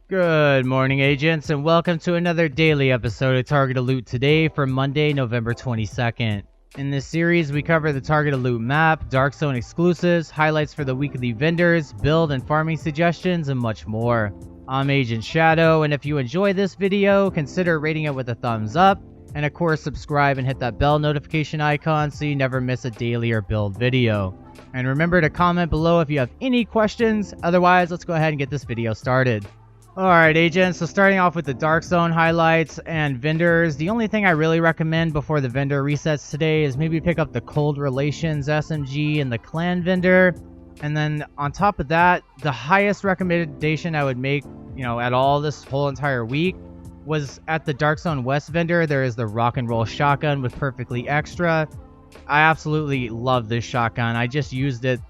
Good morning, agents, and welcome to another daily episode of Targeted Loot today for Monday, November 22nd. In this series, we cover the Targeted Loot map, Dark Zone exclusives, highlights for the weekly vendors, build and farming suggestions, and much more. I'm Agent Shadow, and if you enjoy this video, consider rating it with a thumbs up, and of course subscribe and hit that bell notification icon so you never miss a daily or build video. And remember to comment below if you have any questions, otherwise let's go ahead and get this video started. Alright, agents, so starting off with the Dark Zone highlights and vendors, the only thing I really recommend before the vendor resets today is maybe pick up the Cold Relations SMG and the Clan vendor. And then on top of that, the highest recommendation I would make, at all this whole entire week was at the Dark Zone West vendor. There is the Rock and Roll Shotgun with Perfectly Extra. I absolutely love this shotgun. I just used it,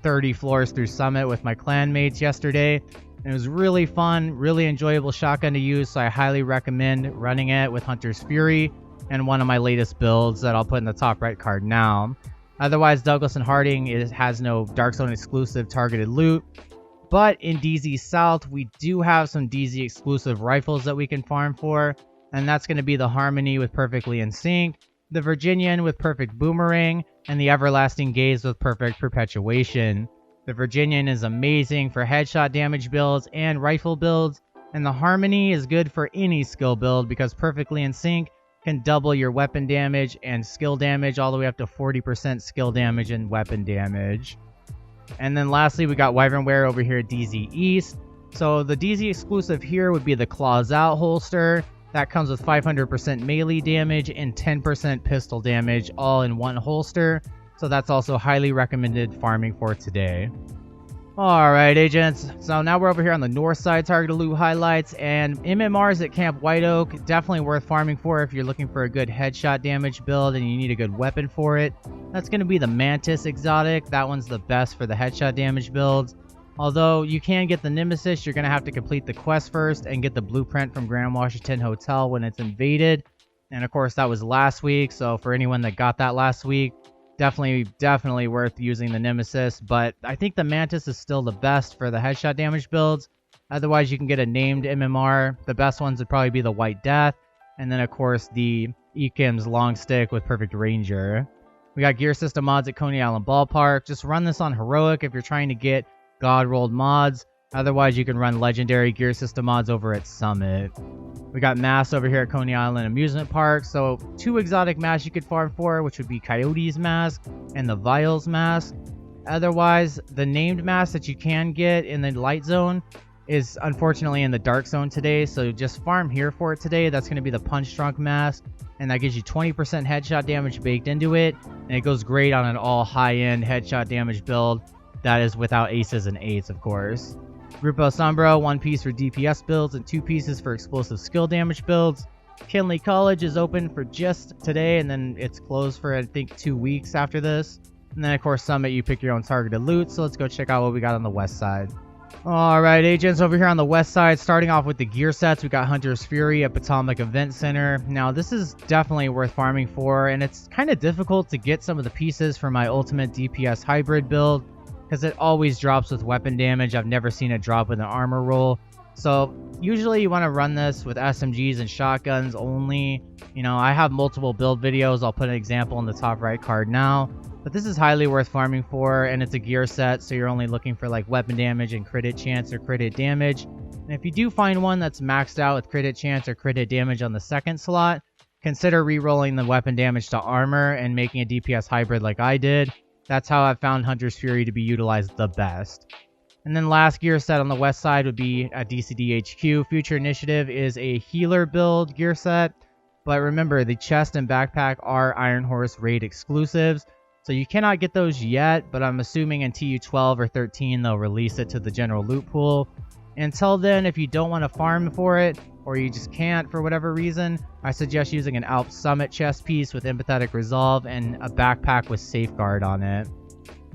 30 floors through Summit with my clan mates yesterday. It was really fun, really enjoyable shotgun to use, so I highly recommend running it with Hunter's Fury and one of my latest builds that I'll put in the top right card now. Otherwise, Douglas and Harding has no Dark Zone exclusive targeted loot, but in DZ South, we do have some DZ exclusive rifles that we can farm for, and that's going to be the Harmony with Perfectly in Sync, the Virginian with Perfect Boomerang, and the Everlasting Gaze with Perfect Perpetuation. The Virginian is amazing for headshot damage builds and rifle builds, and the Harmony is good for any skill build because Perfectly in Sync can double your weapon damage and skill damage all the way up to 40% skill damage and weapon damage. And then lastly, we got Wyvernware over here at DZ East. So the DZ exclusive here would be the Claws Out holster. That comes with 500% melee damage and 10% pistol damage all in one holster. So that's also highly recommended farming for today. Alright, agents. So now we're over here on the north side targeted loot highlights, and MMRs at Camp White Oak, definitely worth farming for if you're looking for a good headshot damage build and you need a good weapon for it. That's going to be the Mantis exotic. That one's the best for the headshot damage builds. Although you can get the Nemesis, you're going to have to complete the quest first and get the blueprint from Grand Washington Hotel when it's invaded. And of course that was last week, so for anyone that got that last week, definitely worth using the Nemesis, but I think the Mantis is still the best for the headshot damage builds. Otherwise, you can get a named MMR. The best ones would probably be the White Death, and then of course the Ekim's Long Stick with Perfect Ranger. We got gear system mods at Coney Island Ballpark. Just run this on Heroic if you're trying to get God rolled mods. Otherwise, you can run legendary gear system mods over at Summit. We got masks over here at Coney Island Amusement Park. So 2 exotic masks you could farm for, which would be Coyote's mask and the Vials mask. Otherwise, the named mask that you can get in the light zone is unfortunately in the dark zone today. So just farm here for it today. That's going to be the Punch Drunk mask, and that gives you 20% headshot damage baked into it. And it goes great on an all high-end headshot damage build. That is without aces and eights, of course. Grupo Sombra, 1 piece for DPS builds and 2 pieces for explosive skill damage builds. Kinley College is open for just today, and then it's closed for I think 2 weeks after this. And then of course Summit, you pick your own targeted loot. So let's go check out what we got on the west side. Alright, agents, over here on the west side, starting off with the gear sets, we got Hunter's Fury at Potomac Event Center. Now this is definitely worth farming for, and it's kind of difficult to get some of the pieces for my ultimate DPS hybrid build, because it always drops with weapon damage. I've never seen it drop with an armor roll. So usually you want to run this with SMGs and shotguns only. I have multiple build videos. I'll put an example in the top right card now. But this is highly worth farming for, and it's a gear set, so you're only looking for like weapon damage and crit hit chance or crit hit damage. And if you do find one that's maxed out with crit hit chance or crit hit damage on the second slot, consider re-rolling the weapon damage to armor and making a DPS hybrid like I did. That's how I've found Hunter's Fury to be utilized the best. And then last gear set on the west side would be at DCD HQ. Future Initiative is a healer build gear set. But remember, the chest and backpack are Iron Horse raid exclusives. So you cannot get those yet, but I'm assuming in TU12 or 13 they'll release it to the general loot pool. Until then, if you don't want to farm for it, or you just can't for whatever reason, I suggest using an Alp Summit chest piece with Empathetic Resolve and a backpack with Safeguard on it.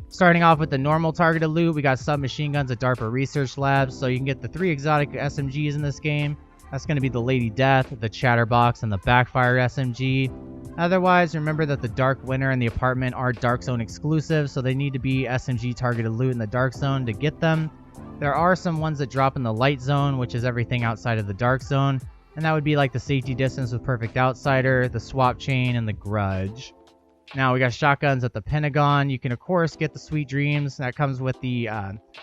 Starting off with the normal targeted loot, we got submachine guns at DARPA Research Labs, so you can get the 3 exotic SMGs in this game. That's going to be the Lady Death, the Chatterbox, and the Backfire SMG. Otherwise, remember that the Dark Winter and the Apartment are Dark Zone exclusive, so they need to be SMG targeted loot in the Dark Zone to get them. There are some ones that drop in the Light Zone, which is everything outside of the Dark Zone, and that would be like the Safety Distance with Perfect Outsider, the Swap Chain, and the Grudge. Now we got shotguns at the Pentagon. You can of course get the Sweet Dreams. That comes with the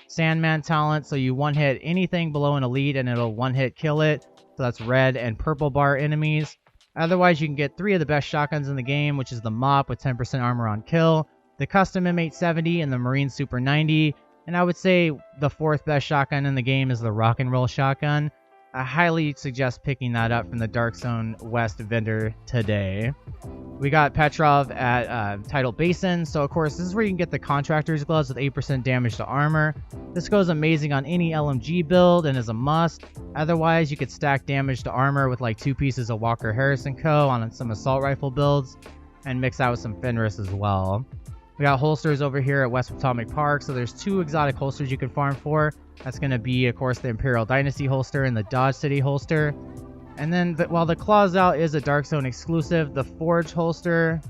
Sandman talent, so you one-hit anything below an elite and it'll one-hit kill it. So that's red and purple bar enemies. Otherwise, you can get 3 of the best shotguns in the game, which is the Mop with 10% armor on kill, the Custom M870, and the Marine Super 90. And I would say the 4th best shotgun in the game is the Rock and Roll shotgun. I highly suggest picking that up from the Dark Zone West vendor today. We got Petrov at Tidal Basin, so of course this is where you can get the Contractor's Gloves with 8% damage to armor. This goes amazing on any LMG build and is a must. Otherwise, you could stack damage to armor with like 2 pieces of Walker Harrison Co. on some assault rifle builds, and mix that with some Fenris as well. We got holsters over here at West Potomac Park, so there's 2 exotic holsters you can farm for. That's going to be, of course, the Imperial Dynasty holster and the Dodge City holster. And then, while the Claws Out is a Dark Zone exclusive, the Forge holster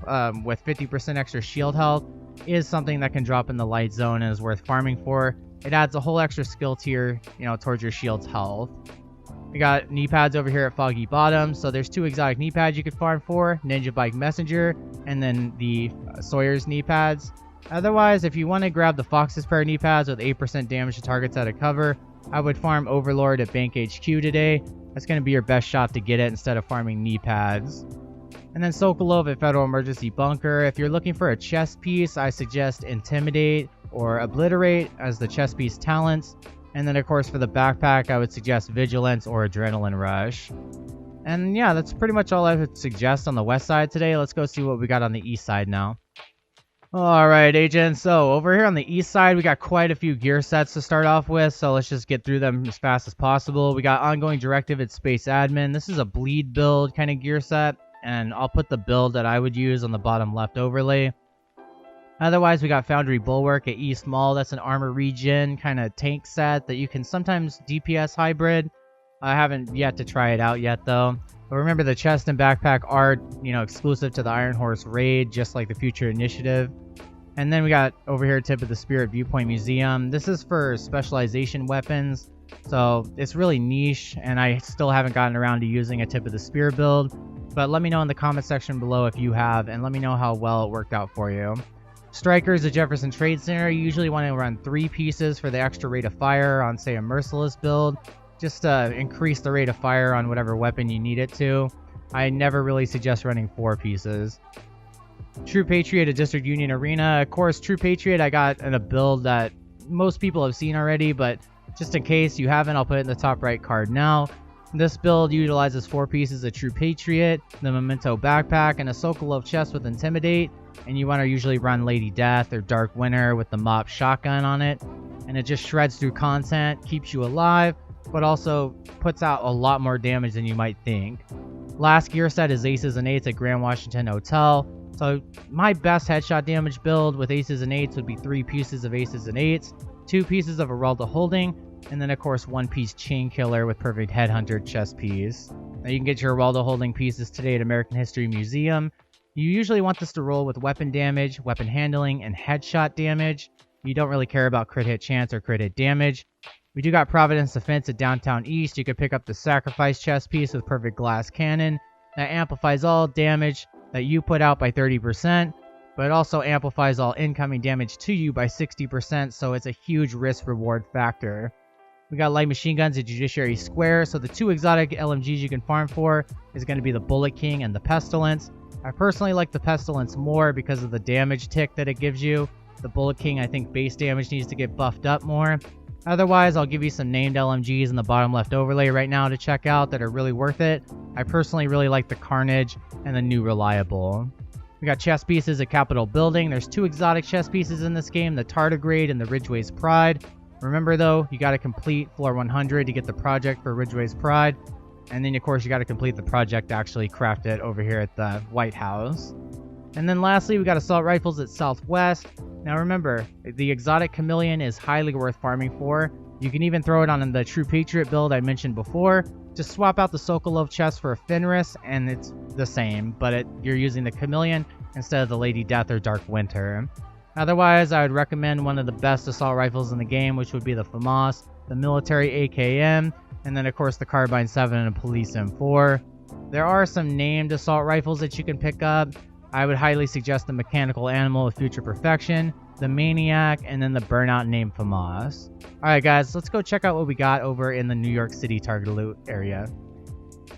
with 50% extra shield health is something that can drop in the Light Zone and is worth farming for. It adds a whole extra skill tier, towards your shield's health. We got knee pads over here at Foggy Bottom, so there's 2 exotic knee pads you can farm for, Ninja Bike Messenger, and then the Sawyer's knee pads. Otherwise, if you want to grab the Fox's pair of knee pads with 8% damage to targets out of cover, I would farm Overlord at Bank HQ today. That's going to be your best shot to get it instead of farming knee pads. And then Sokolov at Federal Emergency Bunker. If you're looking for a chest piece, I suggest Intimidate or Obliterate as the chest piece talents. And then, of course, for the backpack, I would suggest Vigilance or Adrenaline Rush. And yeah, that's pretty much all I would suggest on the west side today. Let's go see what we got on the east side now. Alright, agents, so over here on the east side, we got quite a few gear sets to start off with, so let's just get through them as fast as possible. We got Ongoing Directive at Space Admin. This is a bleed build kind of gear set, and I'll put the build that I would use on the bottom left overlay. Otherwise, we got Foundry Bulwark at East Mall. That's an armor regen kind of tank set that you can sometimes DPS hybrid. I haven't yet to try it out yet, though. But remember, the chest and backpack are, exclusive to the Iron Horse raid, just like the Future Initiative. And then we got over here Tip of the Spirit Viewpoint Museum. This is for specialization weapons, so it's really niche, and I still haven't gotten around to using a Tip of the Spear build. But let me know in the comment section below if you have, and let me know how well it worked out for you. Strikers at Jefferson Trade Center. You usually want to run 3 pieces for the extra rate of fire on, say, a Merciless build. Just to increase the rate of fire on whatever weapon you need it to. I never really suggest running 4 pieces. True Patriot at District Union Arena. Of course, True Patriot I got in a build that most people have seen already, but just in case you haven't, I'll put it in the top right card now. This build utilizes 4 pieces of True Patriot, the Memento backpack, and a Sokolov chest with Intimidate. And you want to usually run Lady Death or Dark Winter with the Mop shotgun on it. And it just shreds through content, keeps you alive, but also puts out a lot more damage than you might think. Last gear set is Aces and 8s at Grand Washington Hotel. So my best headshot damage build with Aces and 8s would be 3 pieces of Aces and 8s, 2 pieces of Aralda Holding, and then of course 1 piece Chain Killer with Perfect Headhunter chest piece. Now you can get your Aralda Holding pieces today at American History Museum. You usually want this to roll with weapon damage, weapon handling, and headshot damage. You don't really care about crit hit chance or crit hit damage. We do got Providence Defense at Downtown East. You can pick up the Sacrifice chest piece with Perfect Glass Cannon. That amplifies all damage that you put out by 30%, but it also amplifies all incoming damage to you by 60%, so it's a huge risk-reward factor. We got light machine guns at Judiciary Square, so the 2 exotic LMGs you can farm for is going to be the Bullet King and the Pestilence. I personally like the Pestilence more because of the damage tick that it gives you. The Bullet King, I think base damage needs to get buffed up more. Otherwise, I'll give you some named LMGs in the bottom left overlay right now to check out that are really worth it. I personally really like the Carnage and the New Reliable. We got chess pieces at Capitol Building. There's 2 exotic chess pieces in this game, the Tardigrade and the Ridgeway's Pride. Remember though, you got to complete floor 100 to get the project for Ridgeway's Pride. And then of course you got to complete the project to actually craft it over here at the White House. And then lastly, we got assault rifles at Southwest. Now remember, the exotic Chameleon is highly worth farming for. You can even throw it on the True Patriot build I mentioned before, Just swap out the Sokolov chest for a Fenris, and it's the same, but you're using the Chameleon instead of the Lady Death or Dark Winter. Otherwise, I would recommend one of the best assault rifles in the game, which would be the FAMAS, the military AKM, and then of course the Carbine 7 and a Police M4. There are some named assault rifles that you can pick up. I would highly suggest the Mechanical Animal of Future Perfection, the Maniac, and then the Burnout named FAMAS. Alright guys, let's go check out what we got over in the New York City Target Loot area.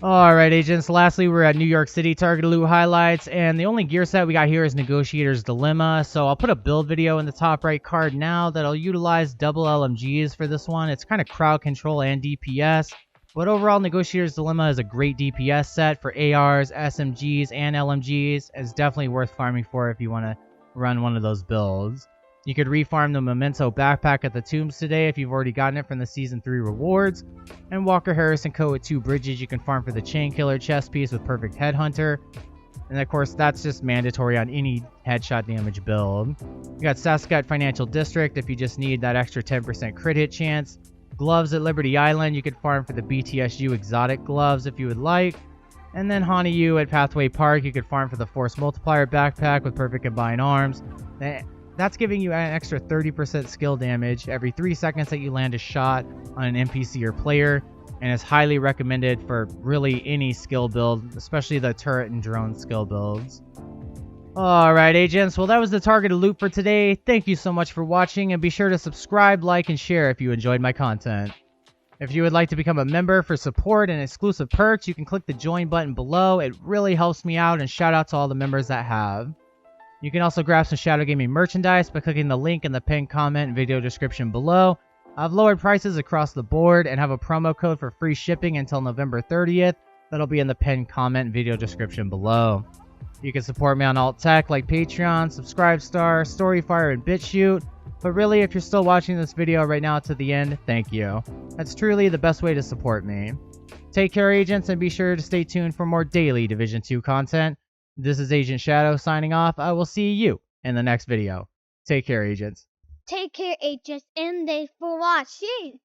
Alright agents, lastly we're at New York City Target Loot highlights, and the only gear set we got here is Negotiator's Dilemma, so I'll put a build video in the top right card now that'll utilize double LMGs for this one. It's kind of crowd control and DPS, but overall Negotiator's Dilemma is a great DPS set for ARs, SMGs, and LMGs. It's definitely worth farming for if you want to run one of those builds. You could refarm the Memento backpack at the Tombs today if you've already gotten it from the Season 3 rewards. And Walker Harrison coat with 2 bridges you can farm for the Chain Killer chest piece with Perfect Headhunter. And of course, that's just mandatory on any headshot damage build. You got Saskatchewan Financial District if you just need that extra 10% crit hit chance. Gloves at Liberty Island, you could farm for the BTSU exotic gloves if you would like. And then Hanayu at Pathway Park, you could farm for the Force Multiplier backpack with Perfect Combined Arms. That's giving you an extra 30% skill damage every 3 seconds that you land a shot on an NPC or player, and is highly recommended for really any skill build, especially the turret and drone skill builds. Alright agents, well that was the targeted loot for today. Thank you so much for watching, and be sure to subscribe, like, and share if you enjoyed my content. If you would like to become a member for support and exclusive perks, you can click the join button below. It really helps me out, and shout out to all the members that have. You can also grab some Shadow Gaming merchandise by clicking the link in the pinned comment and video description below. I've lowered prices across the board and have a promo code for free shipping until November 30th. That'll be in the pinned comment and video description below. You can support me on alt tech like Patreon, Subscribestar, Storyfire, and BitChute. But really, if you're still watching this video right now to the end, thank you. That's truly the best way to support me. Take care agents, and be sure to stay tuned for more daily Division 2 content. This is Agent Shadow signing off. I will see you in the next video. Take care, agents. Take care, agents, and thanks for watching.